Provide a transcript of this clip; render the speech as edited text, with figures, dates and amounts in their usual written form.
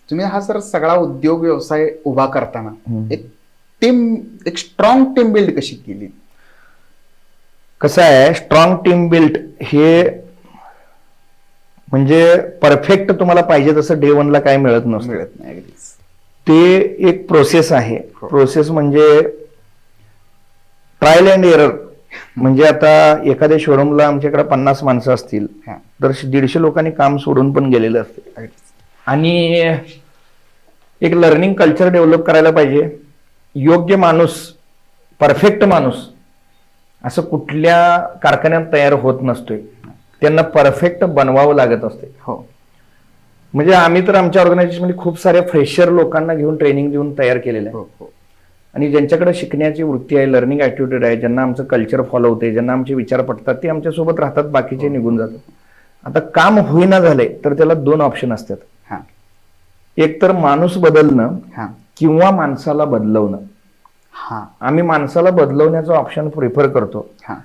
तुम्ही हा सर सगळा उद्योग व्यवसाय उभा करताना एक स्ट्रॉंग टीम बिल्ड कशी केली? कसं आहे, स्ट्रॉंग टीम बिल्ड हे म्हणजे परफेक्ट तुम्हाला पाहिजे तसं डे वनला काय मिळत नसतं. मिळत नाही अगदीच. ते एक प्रोसेस आहे. हो. प्रोसेस म्हणजे ट्रायल अँड एरर. म्हणजे आता एखाद्या शोरूमला आमच्याकडे 50 माणसं असतील हा, तर 150 लोकांनी काम सोडून पण गेलेलं असते. अगदीच. आणि एक लर्निंग कल्चर डेव्हलप करायला पाहिजे. योग्य माणूस, परफेक्ट माणूस असं कुठल्या कारखान्यात तयार होत नसतोय. त्यांना परफेक्ट बनवावं लागत असते. हो, म्हणजे आम्ही तर आमच्या ऑर्गनायझेशनमध्ये खूप साऱ्या फ्रेशर लोकांना घेऊन ट्रेनिंग देऊन तयार केलेलं आहे. हो, हो. आणि ज्यांच्याकडे शिकण्याची वृत्ती आहे, लर्निंग ॲटिट्यूड आहे, ज्यांना आमचं कल्चर फॉलो होते, ज्यांना आमचे विचार पटतात, ते आमच्यासोबत राहतात, बाकीचे निघून जातात. आता काम होईना झालंय तर त्याला 2 ऑप्शन असतात. हा, एक तर माणूस बदलणं हा, किंवा माणसाला बदलवणं. हा, आम्ही माणसाला बदलवण्याचा ऑप्शन प्रिफर करतो. हा.